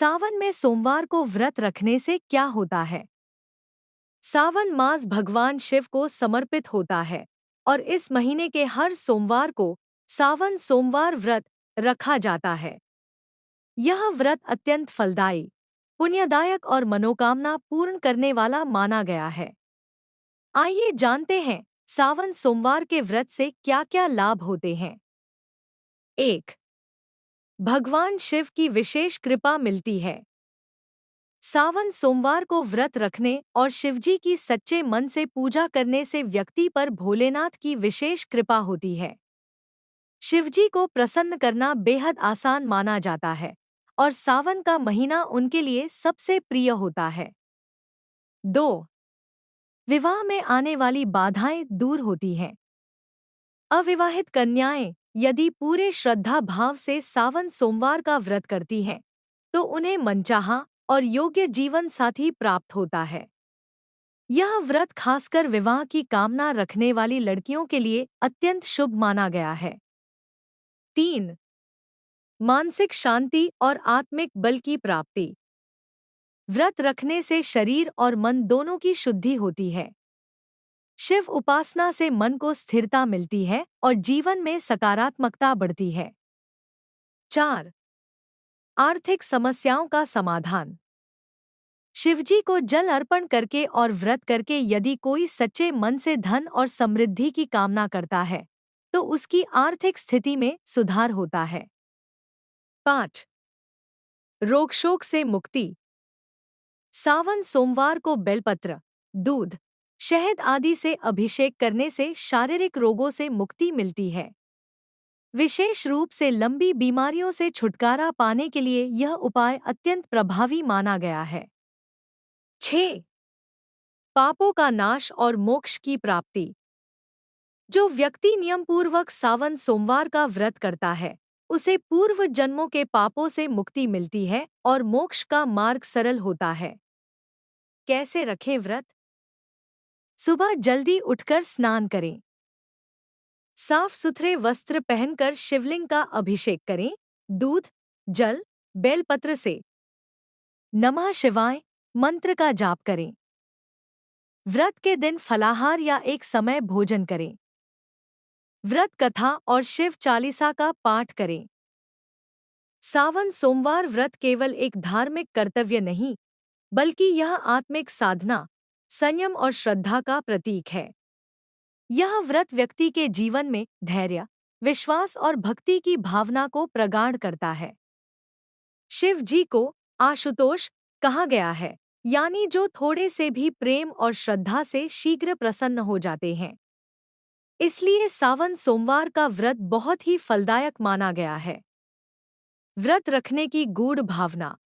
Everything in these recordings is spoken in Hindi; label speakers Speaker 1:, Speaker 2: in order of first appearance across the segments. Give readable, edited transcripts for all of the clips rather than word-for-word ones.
Speaker 1: सावन में सोमवार को व्रत रखने से क्या होता है? सावन मास भगवान शिव को समर्पित होता है और इस महीने के हर सोमवार को सावन सोमवार व्रत रखा जाता है। यह व्रत अत्यंत फलदायी, पुण्यदायक और मनोकामना पूर्ण करने वाला माना गया है। आइए जानते हैं सावन सोमवार के व्रत से क्या-क्या लाभ होते हैं। 1. भगवान शिव की विशेष कृपा मिलती है। सावन सोमवार को व्रत रखने और शिवजी की सच्चे मन से पूजा करने से व्यक्ति पर भोलेनाथ की विशेष कृपा होती है। शिवजी को प्रसन्न करना बेहद आसान माना जाता है और सावन का महीना उनके लिए सबसे प्रिय होता है। 2. विवाह में आने वाली बाधाएं दूर होती हैं। अविवाहित कन्याएं यदि पूरे श्रद्धा भाव से सावन सोमवार का व्रत करती हैं, तो उन्हें मनचाहा और योग्य जीवन साथी प्राप्त होता है। यह व्रत खासकर विवाह की कामना रखने वाली लड़कियों के लिए अत्यंत शुभ माना गया है। 3. मानसिक शांति और आत्मिक बल की प्राप्ति। व्रत रखने से शरीर और मन दोनों की शुद्धि होती है। शिव उपासना से मन को स्थिरता मिलती है और जीवन में सकारात्मकता बढ़ती है। 4. आर्थिक समस्याओं का समाधान। शिवजी को जल अर्पण करके और व्रत करके यदि कोई सच्चे मन से धन और समृद्धि की कामना करता है, तो उसकी आर्थिक स्थिति में सुधार होता है। 5. रोग शोक से मुक्ति। सावन सोमवार को बेलपत्र, दूध, शहद आदि से अभिषेक करने से शारीरिक रोगों से मुक्ति मिलती है। विशेष रूप से लंबी बीमारियों से छुटकारा पाने के लिए यह उपाय अत्यंत प्रभावी माना गया है। 6. पापों का नाश और मोक्ष की प्राप्ति। जो व्यक्ति नियमपूर्वक सावन सोमवार का व्रत करता है, उसे पूर्व जन्मों के पापों से मुक्ति मिलती है और मोक्ष का मार्ग सरल होता है। कैसे रखें व्रत? सुबह जल्दी उठकर स्नान करें। साफ सुथरे वस्त्र पहनकर शिवलिंग का अभिषेक करें। दूध, जल, बेलपत्र से नमः शिवाय मंत्र का जाप करें। व्रत के दिन फलाहार या एक समय भोजन करें। व्रत कथा और शिव चालीसा का पाठ करें। सावन सोमवार व्रत केवल एक धार्मिक कर्तव्य नहीं, बल्कि यह आत्मिक साधना, संयम और श्रद्धा का प्रतीक है। यह व्रत व्यक्ति के जीवन में धैर्य, विश्वास और भक्ति की भावना को प्रगाढ़ करता है। शिव जी को आशुतोष कहा गया है, यानी जो थोड़े से भी प्रेम और श्रद्धा से शीघ्र प्रसन्न हो जाते हैं। इसलिए सावन सोमवार का व्रत बहुत ही फलदायक माना गया है। व्रत रखने की गूढ़ भावना।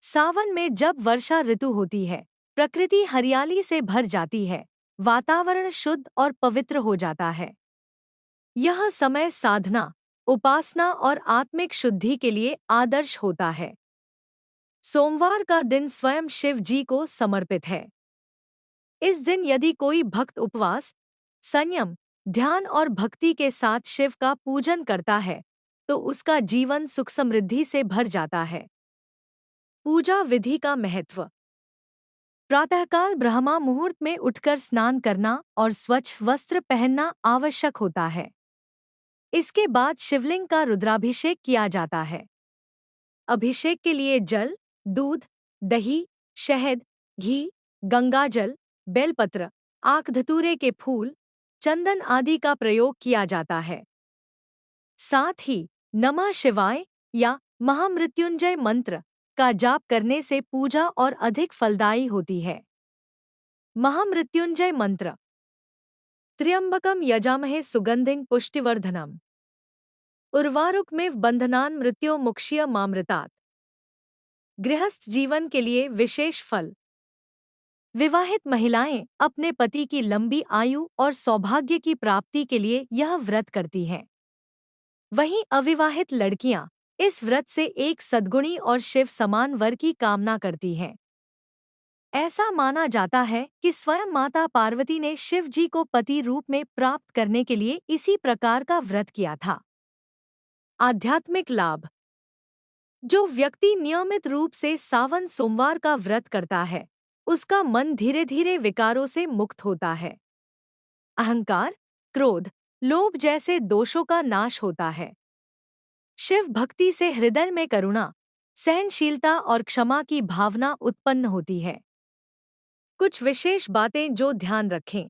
Speaker 1: सावन में जब वर्षा ऋतु होती है, प्रकृति हरियाली से भर जाती है, वातावरण शुद्ध और पवित्र हो जाता है। यह समय साधना, उपासना और आत्मिक शुद्धि के लिए आदर्श होता है। सोमवार का दिन स्वयं शिव जी को समर्पित है। इस दिन यदि कोई भक्त उपवास, संयम, ध्यान और भक्ति के साथ शिव का पूजन करता है, तो उसका जीवन सुख समृद्धि से भर जाता है। पूजा विधि का महत्व। प्रातःकाल ब्रह्मा मुहूर्त में उठकर स्नान करना और स्वच्छ वस्त्र पहनना आवश्यक होता है। इसके बाद शिवलिंग का रुद्राभिषेक किया जाता है। अभिषेक के लिए जल, दूध, दही, शहद, घी, गंगाजल, बेलपत्र, आक धतूरे के फूल, चंदन आदि का प्रयोग किया जाता है। साथ ही नमः शिवाय या महामृत्युंजय मंत्र का जाप करने से पूजा और अधिक फलदायी होती है। महामृत्युंजय मंत्र। त्र्यंबकम यजामहे सुगंधिं पुष्टिवर्धनम उर्वारुकमिव बंधनान् मृत्योर्मुक्षीय मामृतात्। गृहस्थ जीवन के लिए विशेष फल। विवाहित महिलाएं अपने पति की लंबी आयु और सौभाग्य की प्राप्ति के लिए यह व्रत करती हैं। वहीं अविवाहित लड़कियां इस व्रत से एक सद्गुणी और शिव समान वर की कामना करती हैं। ऐसा माना जाता है कि स्वयं माता पार्वती ने शिव जी को पति रूप में प्राप्त करने के लिए इसी प्रकार का व्रत किया था। आध्यात्मिक लाभ। जो व्यक्ति नियमित रूप से सावन सोमवार का व्रत करता है, उसका मन धीरे धीरे विकारों से मुक्त होता है। अहंकार, क्रोध, लोभ जैसे दोषों का नाश होता है। शिव भक्ति से हृदय में करुणा, सहनशीलता और क्षमा की भावना उत्पन्न होती है। कुछ विशेष बातें जो ध्यान रखें।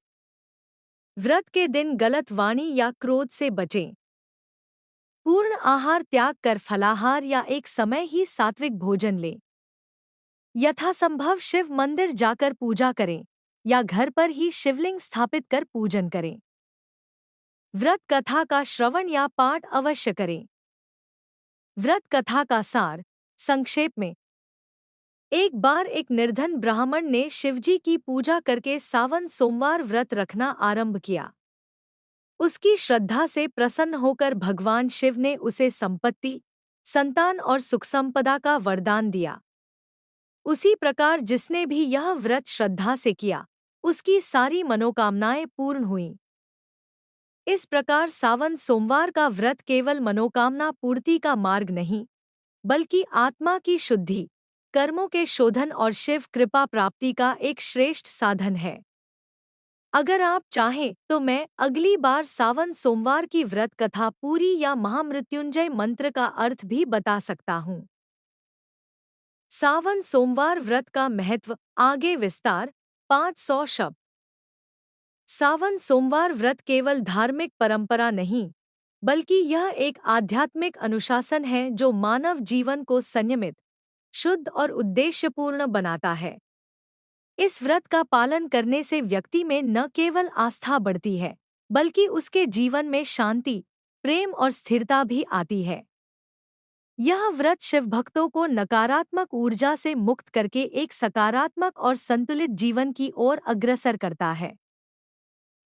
Speaker 1: व्रत के दिन गलत वाणी या क्रोध से बचें। पूर्ण आहार त्याग कर फलाहार या एक समय ही सात्विक भोजन लें। यथासंभव शिव मंदिर जाकर पूजा करें या घर पर ही शिवलिंग स्थापित कर पूजन करें। व्रत कथा का श्रवण या पाठ अवश्य करें। व्रत कथा का सार संक्षेप में। एक बार एक निर्धन ब्राह्मण ने शिवजी की पूजा करके सावन सोमवार व्रत रखना आरंभ किया। उसकी श्रद्धा से प्रसन्न होकर भगवान शिव ने उसे संपत्ति, संतान और सुख संपदा का वरदान दिया। उसी प्रकार जिसने भी यह व्रत श्रद्धा से किया, उसकी सारी मनोकामनाएं पूर्ण हुईं। इस प्रकार सावन सोमवार का व्रत केवल मनोकामना पूर्ति का मार्ग नहीं, बल्कि आत्मा की शुद्धि, कर्मों के शोधन और शिव कृपा प्राप्ति का एक श्रेष्ठ साधन है। अगर आप चाहें तो मैं अगली बार सावन सोमवार की व्रत कथा पूरी या महामृत्युंजय मंत्र का अर्थ भी बता सकता हूँ। सावन सोमवार व्रत का महत्व आगे विस्तार 500 शब्द। सावन सोमवार व्रत केवल धार्मिक परंपरा नहीं, बल्कि यह एक आध्यात्मिक अनुशासन है जो मानव जीवन को संयमित, शुद्ध और उद्देश्यपूर्ण बनाता है। इस व्रत का पालन करने से व्यक्ति में न केवल आस्था बढ़ती है, बल्कि उसके जीवन में शांति, प्रेम और स्थिरता भी आती है। यह व्रत शिव भक्तों को नकारात्मक ऊर्जा से मुक्त करके एक सकारात्मक और संतुलित जीवन की ओर अग्रसर करता है।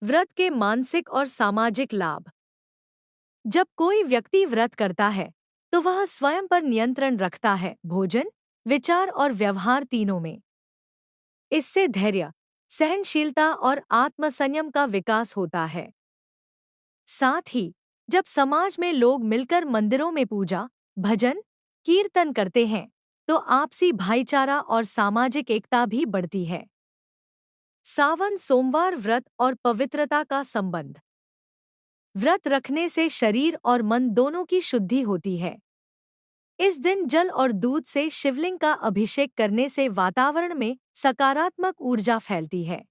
Speaker 1: व्रत के मानसिक और सामाजिक लाभ। जब कोई व्यक्ति व्रत करता है, तो वह स्वयं पर नियंत्रण रखता है, भोजन, विचार और व्यवहार तीनों में। इससे धैर्य, सहनशीलता और आत्मसंयम का विकास होता है। साथ ही जब समाज में लोग मिलकर मंदिरों में पूजा, भजन, कीर्तन करते हैं, तो आपसी भाईचारा और सामाजिक एकता भी बढ़ती है। सावन सोमवार व्रत और पवित्रता का संबंध। व्रत रखने से शरीर और मन दोनों की शुद्धि होती है। इस दिन जल और दूध से शिवलिंग का अभिषेक करने से वातावरण में सकारात्मक ऊर्जा फैलती है।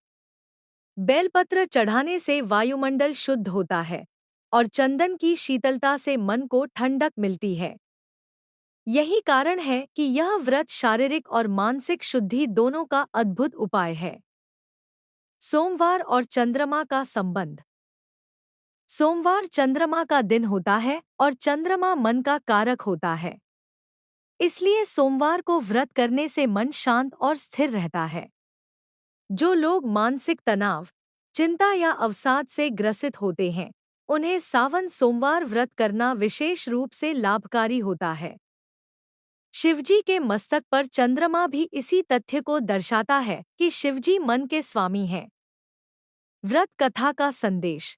Speaker 1: बेलपत्र चढ़ाने से वायुमंडल शुद्ध होता है और चंदन की शीतलता से मन को ठंडक मिलती है। यही कारण है कि यह व्रत शारीरिक और मानसिक शुद्धि दोनों का अद्भुत उपाय है। सोमवार और चंद्रमा का संबंध। सोमवार चंद्रमा का दिन होता है और चंद्रमा मन का कारक होता है। इसलिए सोमवार को व्रत करने से मन शांत और स्थिर रहता है। जो लोग मानसिक तनाव, चिंता या अवसाद से ग्रसित होते हैं, उन्हें सावन सोमवार व्रत करना विशेष रूप से लाभकारी होता है। शिवजी के मस्तक पर चंद्रमा भी इसी तथ्य को दर्शाता है कि शिवजी मन के स्वामी हैं। व्रत कथा का संदेश।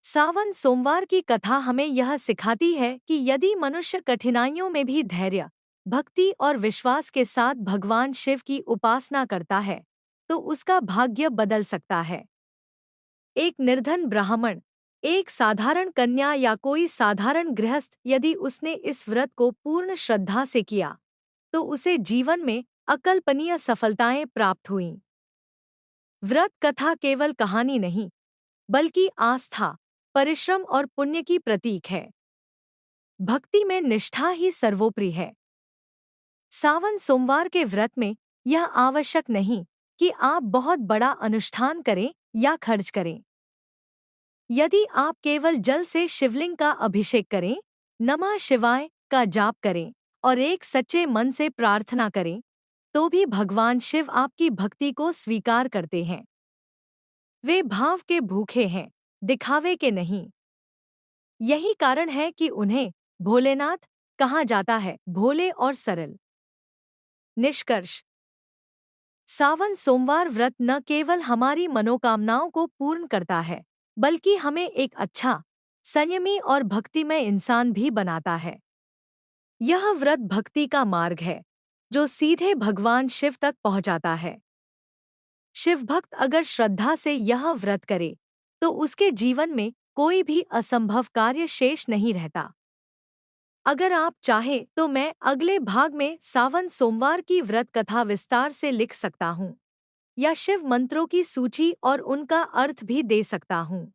Speaker 1: सावन सोमवार की कथा हमें यह सिखाती है कि यदि मनुष्य कठिनाइयों में भी धैर्य, भक्ति और विश्वास के साथ भगवान शिव की उपासना करता है, तो उसका भाग्य बदल सकता है। एक निर्धन ब्राह्मण, एक साधारण कन्या या कोई साधारण गृहस्थ यदि उसने इस व्रत को पूर्ण श्रद्धा से किया, तो उसे जीवन में अकल्पनीय सफलताएं प्राप्त हुईं। व्रत कथा केवल कहानी नहीं, बल्कि आस्था, परिश्रम और पुण्य की प्रतीक है। भक्ति में निष्ठा ही सर्वोपरि है। सावन सोमवार के व्रत में यह आवश्यक नहीं कि आप बहुत बड़ा अनुष्ठान करें या खर्च करें। यदि आप केवल जल से शिवलिंग का अभिषेक करें, नमः शिवाय का जाप करें और एक सच्चे मन से प्रार्थना करें, तो भी भगवान शिव आपकी भक्ति को स्वीकार करते हैं। वे भाव के भूखे हैं, दिखावे के नहीं। यही कारण है कि उन्हें भोलेनाथ कहा जाता है, भोले और सरल। निष्कर्ष। सावन सोमवार व्रत न केवल हमारी मनोकामनाओं को पूर्ण करता है, बल्कि हमें एक अच्छा, संयमी और भक्तिमय इंसान भी बनाता है। यह व्रत भक्ति का मार्ग है जो सीधे भगवान शिव तक पहुंचाता है। शिव भक्त अगर श्रद्धा से यह व्रत करे तो उसके जीवन में कोई भी असंभव कार्य शेष नहीं रहता। अगर आप चाहें तो मैं अगले भाग में सावन सोमवार की व्रत कथा विस्तार से लिख सकता हूँ या शिव मंत्रों की सूची और उनका अर्थ भी दे सकता हूँ।